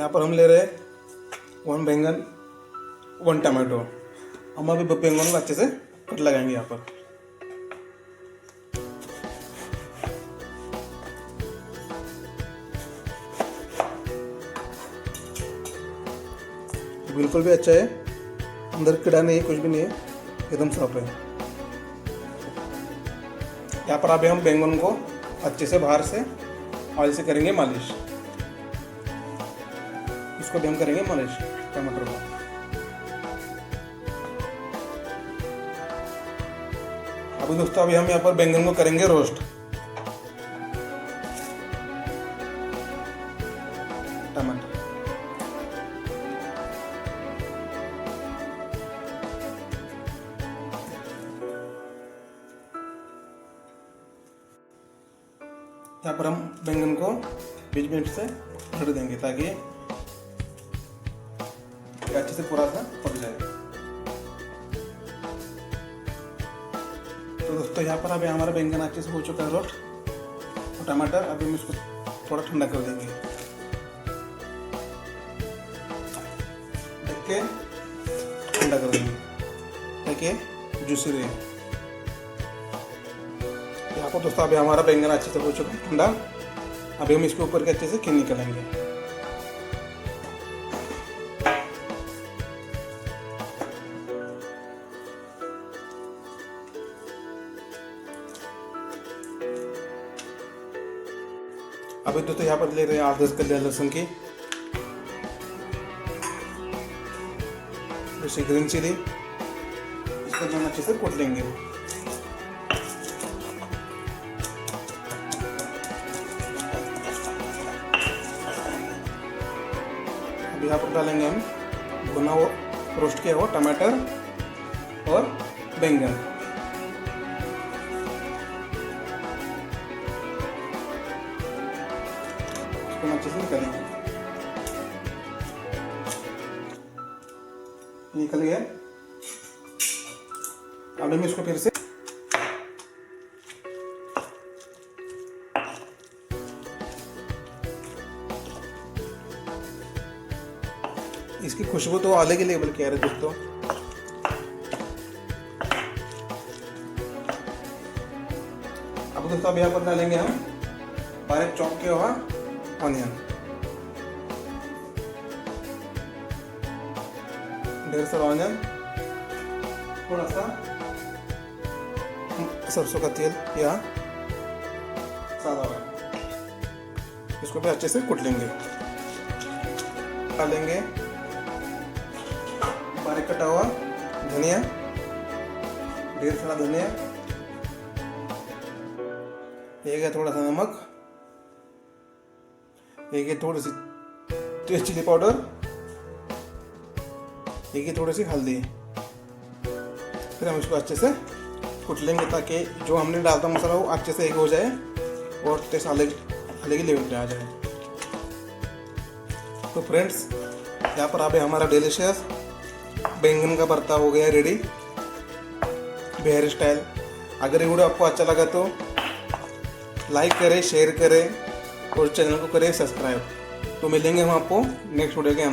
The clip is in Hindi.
यहाँ पर हम ले रहे हैं 1 बैंगन 1 टमाटो। हम अभी बैंगन को अच्छे से कट लगाएंगे यहाँ पर। बिल्कुल भी अच्छा है, अंदर कीड़ा नहीं है, कुछ भी नहीं है, एकदम साफ है। यहाँ पर अभी हम बैंगन को अच्छे से बाहर से ऑयल से करेंगे मालिश। इसको भी हम करेंगे मालिश टमाटर को। अभी दोस्तों अभी हम यहाँ पर बैंगन को करेंगे रोस्ट। टमाटर यहाँ पर हम बैंगन को बीच बीच से भर देंगे ताकि अच्छे से पूरा सा पक जाए। तो दोस्तों यहाँ पर अभी हमारा बैंगन अच्छे से हो चुका है रोस्ट, और टमाटर अभी हम इसको थोड़ा ठंडा कर देंगे। ढक के ठंडा कर देंगे ताकि जूसी रहे। यहाँ पर दोस्तों अभी हमारा बैंगन अच्छे से हो चुका है ठंडा। अभी हम इसके ऊपर के अच्छे से खीर निकालेंगे। अभी दोस्तों यहाँ पर ले रहे हैं 8-10 कलियां लहसुन की, जैसे ग्रीन चिली, इसको हम अच्छे से कूट लेंगे। अभी यहाँ पर डालेंगे हम भुना हुआ रोस्ट किया हुआ टमाटर और बैंगन। इसको अच्छे से निकालेंगे। निकल गया। अब हम इसको फिर से इसकी खुशबू तो अलग ही लेवल की आ रही है दोस्तों। अब दोस्तों अब यहाँ पर डालेंगे हम बारीक चॉप किया हुआ ऑनियन, ढेर सारा ऑनियन, थोड़ा सा सरसों का तेल या सादा ऑयल, इसको भी अच्छे से कूट लेंगे। डालेंगे बारीक कटा हुआ धनिया, ढेर सारा धनिया, एक है थोड़ा सा नमक, एक है थोड़ी सी टेस्ट चिली पाउडर, एक है थोड़ी सी हल्दी। फिर हम इसको अच्छे से कूट लेंगे ताकि जो हमने डालता मसाला वो अच्छे से एक हो जाए और टेस्ट अलग अलग ही लेवल पे आ जाए। तो फ्रेंड्स यहाँ पर अभी हमारा डिलीशियस बैंगन का भरता हो गया रेडी बिहारी स्टाइल। अगर ये वीडियो आपको अच्छा लगा तो लाइक करें, शेयर करें और चैनल को करें सब्सक्राइब। तो मिलेंगे हम आपको नेक्स्ट वीडियो के